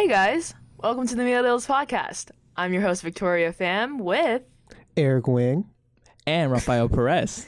Hey guys, welcome to the Meal Deals podcast. I'm your host Victoria Pham with Eric Wing and Rafael Perez.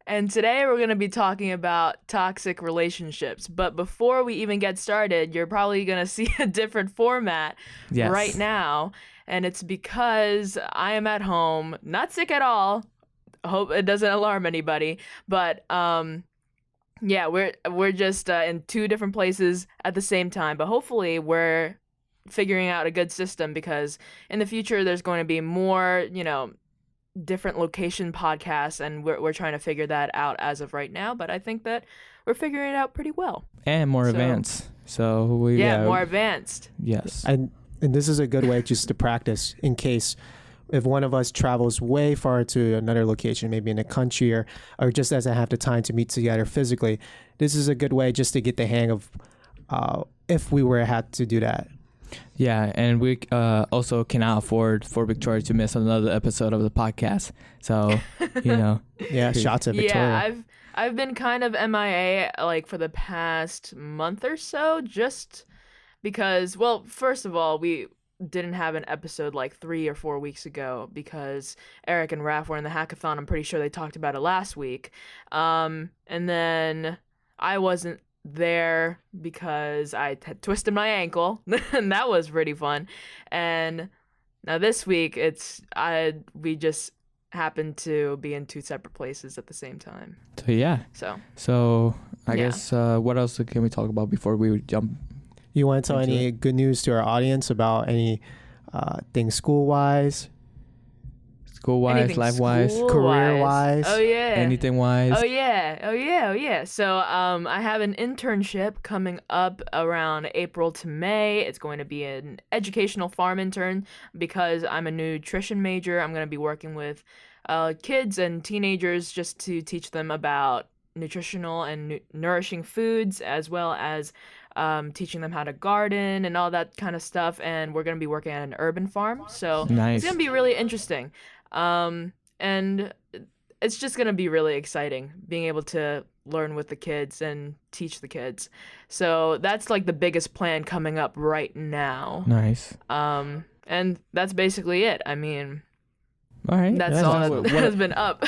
And today we're going to be talking about toxic relationships. But before we even get started, you're probably going to see a different format right now. And it's because I am at home, not sick at all. Hope it doesn't alarm anybody. But yeah, we're just in two different places at the same time. But hopefully we're figuring out a good system, because in the future there's going to be more, different location podcasts, and we're trying to figure that out as of right now. But I think that we're figuring it out pretty well. And more advanced. So more advanced. Yes. and this is a good way just to practice in case if one of us travels way far to another location, maybe in a country, or just doesn't have the time to meet together physically. This is a good way just to get the hang of if we had to do that. Yeah, and we also cannot afford for Victoria to miss another episode of the podcast. So, Yeah, shots at Victoria. Yeah, I've been kind of MIA like for the past month or so, just because, well, first of all, we didn't have an episode like 3 or 4 weeks ago because Eric and Raph were in the hackathon. I'm pretty sure they talked about it last week. And then I wasn't there because I had twisted my ankle, and that was pretty fun. And now this week we just happened to be in two separate places at the same time. So I guess what else can we talk about before we jump? You want to tell any good news to our audience about any things school-wise, life-wise, career-wise? Oh yeah. Anything-wise? Oh yeah. So I have an internship coming up around April to May. It's going to be an educational farm intern because I'm a nutrition major. I'm going to be working with kids and teenagers just to teach them about nutritional and nourishing foods, as well as teaching them how to garden and all that kind of stuff. And we're going to be working at an urban farm. So nice. It's going to be really interesting. And it's just going to be really exciting being able to learn with the kids and teach the kids. So that's like the biggest plan coming up right now. Nice. And that's basically it. I mean, all right. That's all that has been up.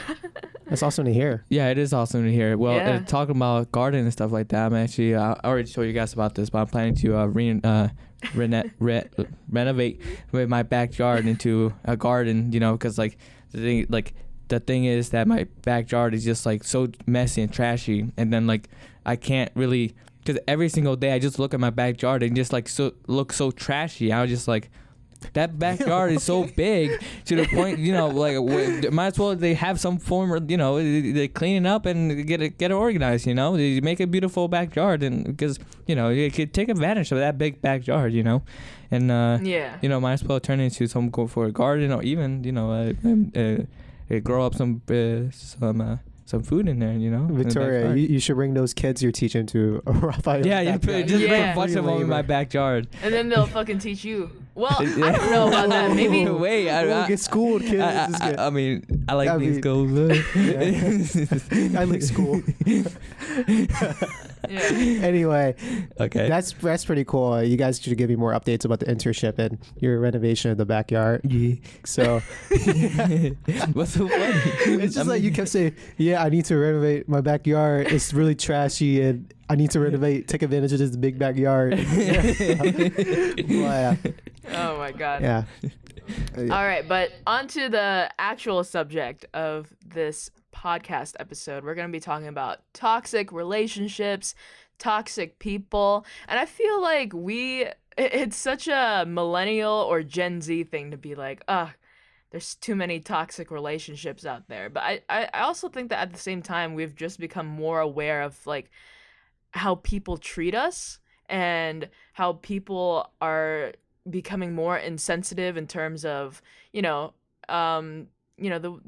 That's awesome to hear. Yeah, it is awesome to hear. Well, talking about garden and stuff like that, I'm actually, I already told you guys about this, but I'm planning to renovate with my backyard into a garden, because like the thing is that my backyard is just like so messy and trashy, and then like I can't really, because every single day I just look at my backyard and just like look so trashy. I was just like, that backyard is so big to the point, like might as well they have some form of, they clean it up and get it organized, they make a beautiful backyard, and because you could take advantage of that big backyard, and might as well turn it into some go for a garden, or even grow up some food in there, Victoria, you should bring those kids you're teaching to Rafael. Yeah, bring a bunch of them in my backyard. And then they'll fucking teach you. Well, I don't know about that. Maybe. Wait, we'll get schooled, kids. I mean, I like these schools. I like school. Yeah. Anyway, okay, that's pretty cool. You guys should give me more updates about the internship and your renovation of the backyard. Yeah. So, what's so funny? It's just like you kept saying, "Yeah, I need to renovate my backyard. It's really trashy, and I need to take advantage of this big backyard." Well, oh my god. Yeah. All right, but on to the actual subject of this podcast episode. We're going to be talking about toxic relationships, toxic people, and I feel like it's such a millennial or Gen Z thing to be like, there's too many toxic relationships out there. But I also think that at the same time, we've just become more aware of like how people treat us and how people are becoming more insensitive in terms of,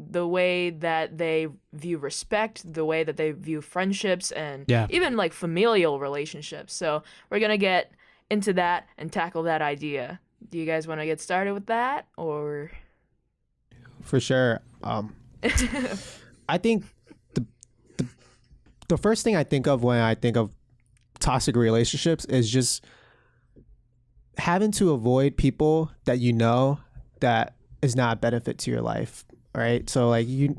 the way that they view respect, the way that they view friendships, and even like familial relationships. So we're going to get into that and tackle that idea. Do you guys want to get started with that, or? For sure. I think the first thing I think of when I think of toxic relationships is just having to avoid people that you know that is not a benefit to your life, right? So like you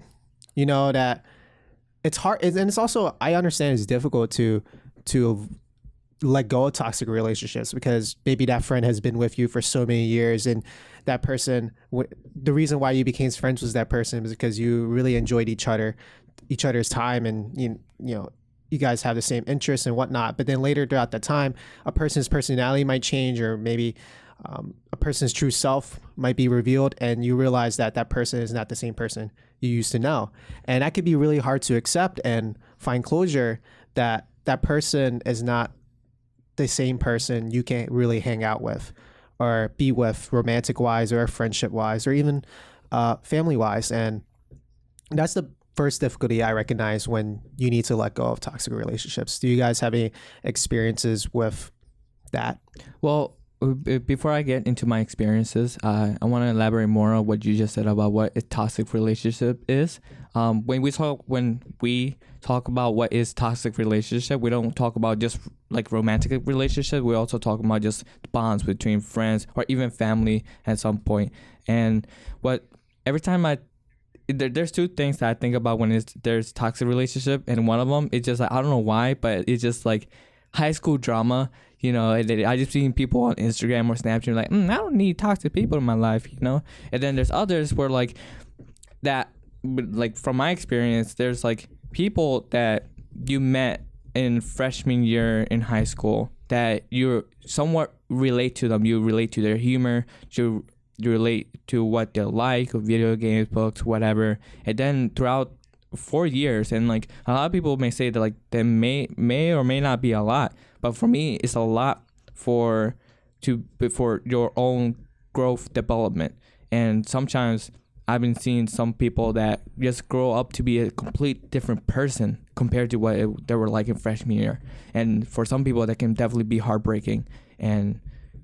know that it's hard, and it's also, I understand it's difficult to let go of toxic relationships because maybe that friend has been with you for so many years, and that person, the reason why you became friends with that person was because you really enjoyed each other's time, and you know you guys have the same interests and whatnot. But then later throughout the time, a person's personality might change, or maybe a person's true self might be revealed, and you realize that that person is not the same person you used to know. And that could be really hard to accept and find closure, that that person is not the same person you can't really hang out with or be with romantic wise or friendship wise or even family wise. And that's the first difficulty I recognize when you need to let go of toxic relationships. Do you guys have any experiences with that? Well, before I get into my experiences, I want to elaborate more on what you just said about what a toxic relationship is. When we talk about what is toxic relationship, we don't talk about just like romantic relationship. We also talk about just bonds between friends or even family at some point. And every time there's two things that I think about when there's toxic relationship, and one of them, it's just like, I don't know why, but it's just like high school drama. I just seen people on Instagram or Snapchat like, I don't need toxic people in my life, And then there's others where like that, like from my experience, there's like people that you met in freshman year in high school that you somewhat relate to them. You relate to their humor. You relate to what they like, video games, books, whatever. And then throughout 4 years, and like a lot of people may say that like they may or may not be a lot, but for me it's a lot for your own growth development. And sometimes I've been seeing some people that just grow up to be a complete different person compared to what they were like in freshman year. And for some people that can definitely be heartbreaking, and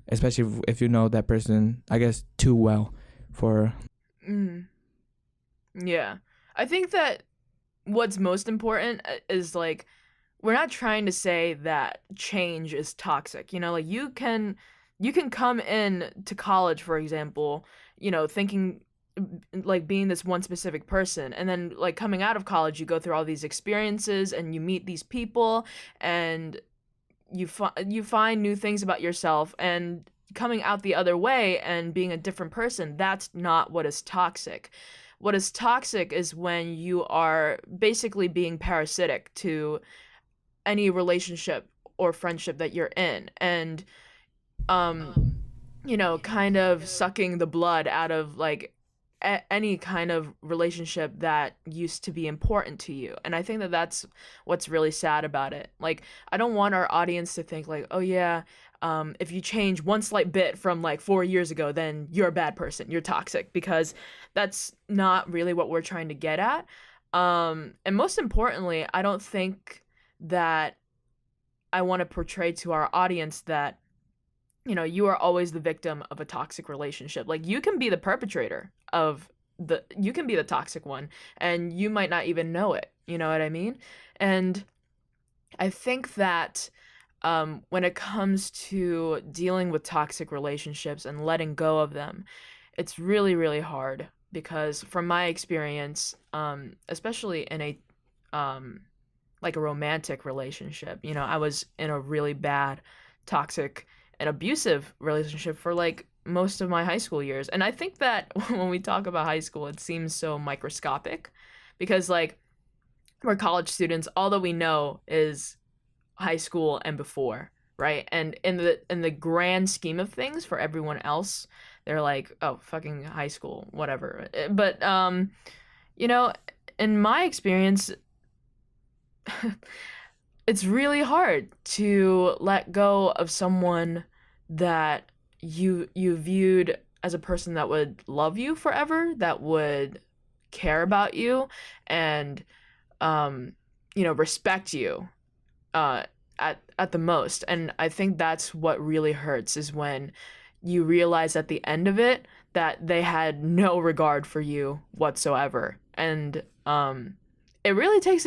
especially if you know that person, I guess, too well for. Yeah, I think that what's most important is like, we're not trying to say that change is toxic. Like you can come in to college, for example, thinking like being this one specific person, and then like coming out of college, you go through all these experiences and you meet these people, and you find new things about yourself, and coming out the other way and being a different person, that's not what is toxic. What is toxic is when you are basically being parasitic to any relationship or friendship that you're in, and kind of sucking the blood out of like any kind of relationship that used to be important to you. And I think that that's what's really sad about it. Like, I don't want our audience to think like, oh yeah, if you change one slight bit from like 4 years ago, then you're a bad person, you're toxic, because that's not really what we're trying to get at. And most importantly, I don't think that I want to portray to our audience that you are always the victim of a toxic relationship. Like, you can be the perpetrator you can be the toxic one, and you might not even know it. You know what I mean? And I think that when it comes to dealing with toxic relationships and letting go of them, it's really, really hard, because from my experience, especially in a like a romantic relationship, I was in a really bad, toxic and abusive relationship for like most of my high school years. And I think that when we talk about high school, it seems so microscopic, because like we're college students, all that we know is high school and before, right? And in the grand scheme of things, for everyone else, they're like, oh, fucking high school, whatever. But in my experience, it's really hard to let go of someone that you viewed as a person that would love you forever, that would care about you, and respect you at the most. And I think that's what really hurts, is when you realize at the end of it that they had no regard for you whatsoever. And it really takes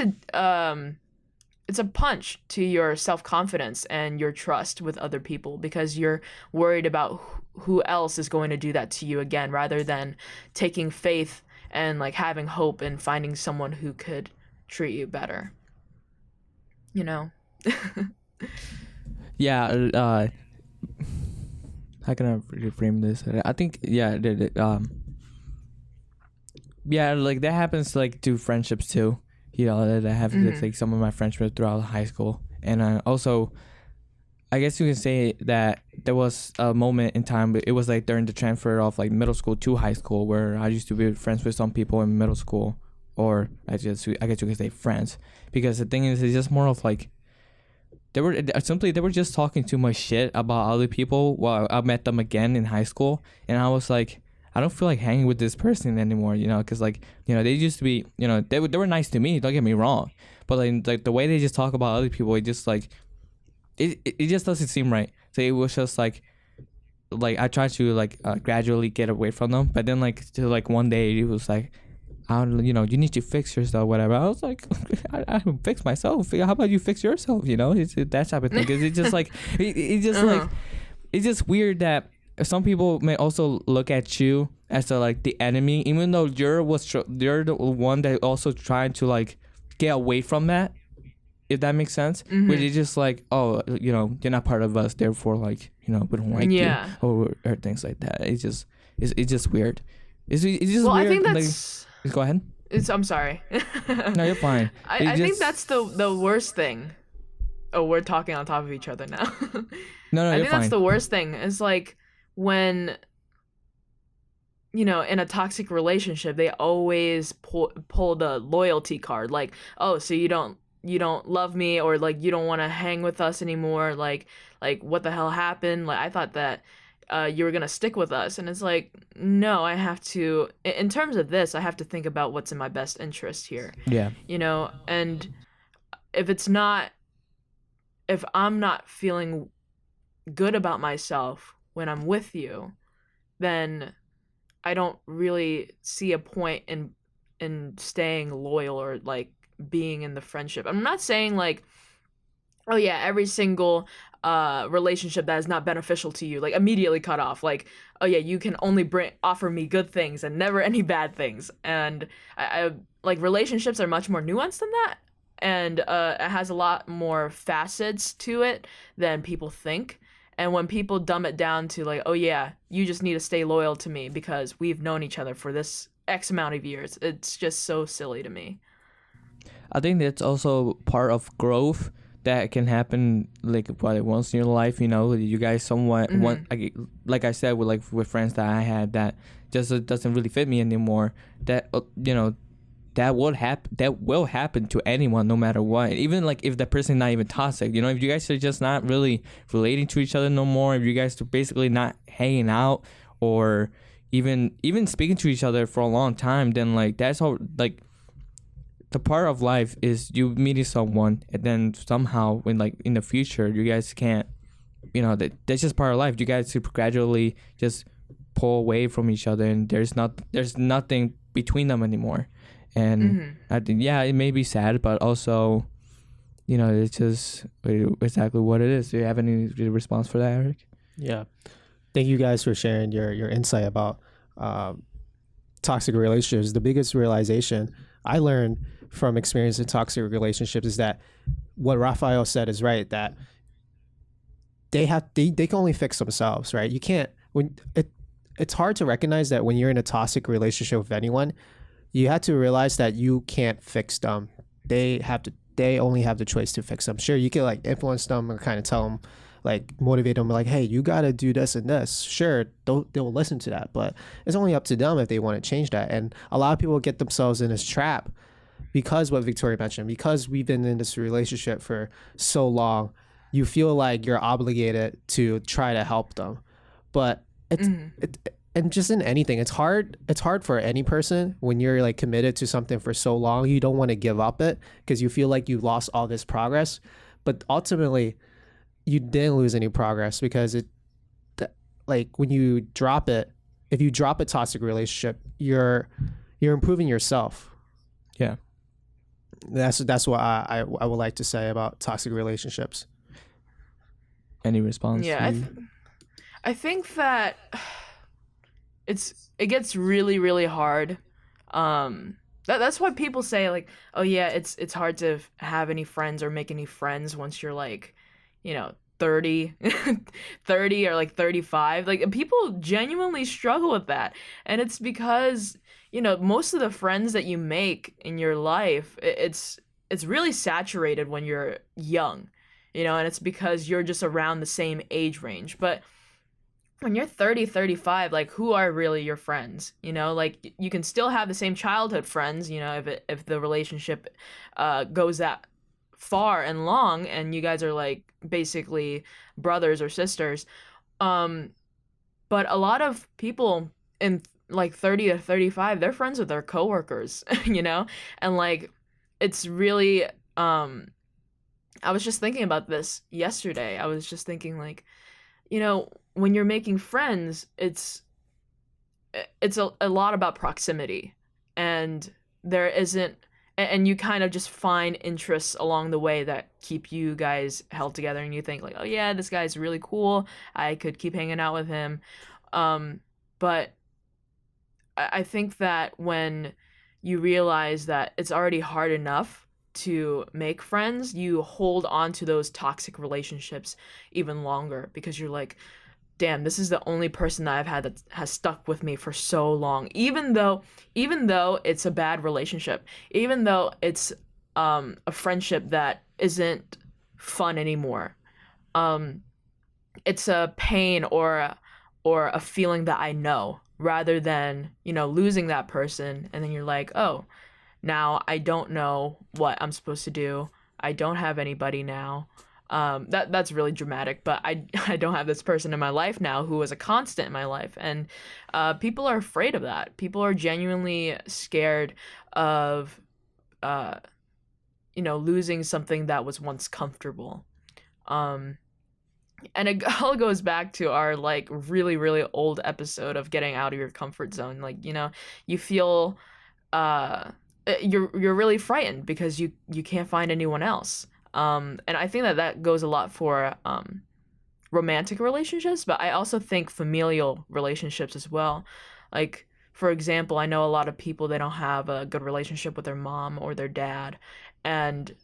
it's a punch to your self-confidence and your trust with other people, because you're worried about who else is going to do that to you again, rather than taking faith and like having hope and finding someone who could treat you better, you know. Yeah. How can I reframe this? I think yeah, like that happens like to friendships too. You know, that I have with like some of my friendships throughout high school, and also, I guess you can say that there was a moment in time. It was like during the transfer of like middle school to high school, where I used to be friends with some people in middle school, or I guess you can say friends, because the thing is, it's just more of like they were just talking too much shit about other people. Well, I met them again in high school, and I was like, I don't feel like hanging with this person anymore, you know, because like, you know, they used to be, you know, they were nice to me, don't get me wrong, but like the way they just talk about other people, it just like it just doesn't seem right. So it was just like I tried to like gradually get away from them, but then like to like one day it was like, you know, you need to fix yourself, whatever. I was like, I fix myself. How about you fix yourself? You know, it's that type of thing. Cause it's just like, like, it's just weird that some people may also look at you as the enemy, even though you're the one that also trying to like get away from that. If that makes sense, which is just like, oh, you know, you're not part of us, therefore, like, you know, we don't like you, or things like that. It's just weird. It's just well, weird. I think that's. Like, go ahead. I'm sorry. No, you're fine. I think that's the worst thing. Oh, we're talking on top of each other now. No, I you're think fine. that's the worst thing. Is like when, you know, in a toxic relationship, they always pull the loyalty card. Like, oh, so you don't love me, or like you don't want to hang with us anymore. Like what the hell happened? Like, I thought that you were gonna stick with us. And it's like, no, I have to, in terms of this, I have to think about what's in my best interest here. Yeah. You know, and if I'm not feeling good about myself when I'm with you, then I don't really see a point in staying loyal or like being in the friendship. I'm not saying like, oh yeah, every single relationship that is not beneficial to you, like, immediately cut off. Like, oh yeah, you can only offer me good things and never any bad things. And I like, relationships are much more nuanced than that, and it has a lot more facets to it than people think. And when people dumb it down to like, oh yeah, you just need to stay loyal to me because we've known each other for this X amount of years, it's just so silly to me. I think that's also part of growth that can happen like probably once in your life. You know, you guys somewhat like I said, with friends that I had that just doesn't really fit me anymore. That you know, that will happen to anyone, no matter what. Even like if the person not even toxic, you know, if you guys are just not really relating to each other no more, if you guys are basically not hanging out or even speaking to each other for a long time, then like that's all. Like, the part of life is you meeting someone, and then somehow when like in the future you guys can't, you know, that's just part of life. You guys to gradually just pull away from each other, and there's nothing between them anymore. And I think, yeah, it may be sad, but also, you know, it's just exactly what it is. Do you have any response for that, Eric? Yeah, thank you guys for sharing your insight about toxic relationships. The biggest realization I learned from experience in toxic relationships is that what Rafael said is right, that they can only fix themselves, right? You can't, it's hard to recognize that when you're in a toxic relationship with anyone, you have to realize that you can't fix them. They only have the choice to fix them. Sure, you can like influence them or kind of tell them, like motivate them, like, hey, you got to do this and this. Sure, they'll listen to that, but it's only up to them if they want to change that. And a lot of people get themselves in this trap because what Victoria mentioned, because we've been in this relationship for so long, you feel like you're obligated to try to help them. But and just in anything, it's hard for any person when you're like committed to something for so long. You don't want to give up it because you feel like you lost all this progress, but ultimately you didn't lose any progress, because like when you drop it, if you drop a toxic relationship, you're improving yourself. Yeah. That's what I would like to say about toxic relationships. Any response? Yeah, I think that it gets really really hard. That's why people say like, oh yeah, it's hard to have any friends or make any friends once you're like, 30 30 or like 35. Like people genuinely struggle with that, and it's because most of the friends that you make in your life, it's really saturated when you're young, and it's because you're just around the same age range. But when you're 30, 35, like who are really your friends? Like you can still have the same childhood friends, if the relationship goes that far and long and you guys are like basically brothers or sisters. But a lot of people in like 30 to 35, they're friends with their coworkers, And like it's really I was just thinking about this yesterday. I was just thinking like, when you're making friends, it's a lot about proximity, and there isn't, and you kind of just find interests along the way that keep you guys held together, and you think like, oh yeah, this guy's really cool, I could keep hanging out with him. But I think that when you realize that it's already hard enough to make friends, you hold on to those toxic relationships even longer, because you're like, damn, this is the only person that I've had that has stuck with me for so long, even though it's a bad relationship, even though it's a friendship that isn't fun anymore. It's a pain or a feeling that I know, rather than losing that person, and then you're like, oh, now I don't know what I'm supposed to do. I don't have anybody now. That's really dramatic, but I don't have this person in my life now who was a constant in my life, and people are afraid of that. People are genuinely scared of losing something that was once comfortable. And it all goes back to our like really really old episode of getting out of your comfort zone. Like you feel you're really frightened because you can't find anyone else. And I think that goes a lot for romantic relationships, but I also think familial relationships as well. Like, for example, I know a lot of people, they don't have a good relationship with their mom or their dad, and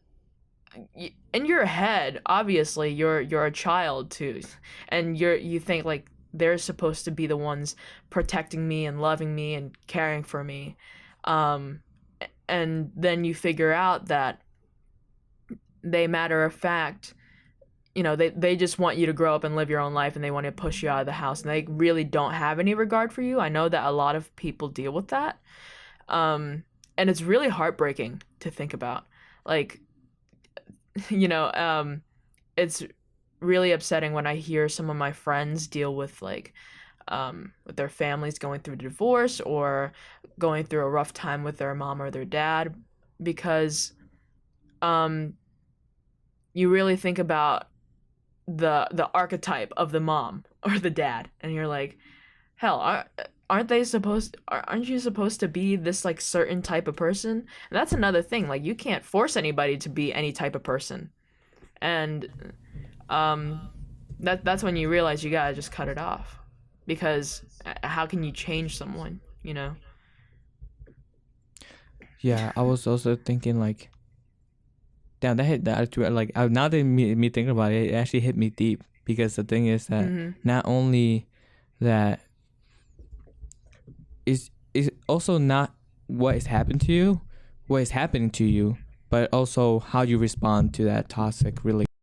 in your head, obviously, you're a child too, and you think like they're supposed to be the ones protecting me and loving me and caring for me, and then you figure out that they, matter of fact, they just want you to grow up and live your own life, and they want to push you out of the house, and they really don't have any regard for you. I know that a lot of people deal with that, and it's really heartbreaking to think about. Like, it's really upsetting when I hear some of my friends deal with like with their families going through divorce or going through a rough time with their mom or their dad, because you really think about the archetype of the mom or the dad, and you're like, hell, aren't you supposed to be this like certain type of person? And that's another thing, like you can't force anybody to be any type of person, and that's when you realize you gotta just cut it off, because how can you change someone? Yeah, I was also thinking like, damn, that hit that too. Like now that me thinking about it, it actually hit me deep, because the thing is that not only that is also not what has happened to you, what is happening to you, but also how you respond to that toxic relationship.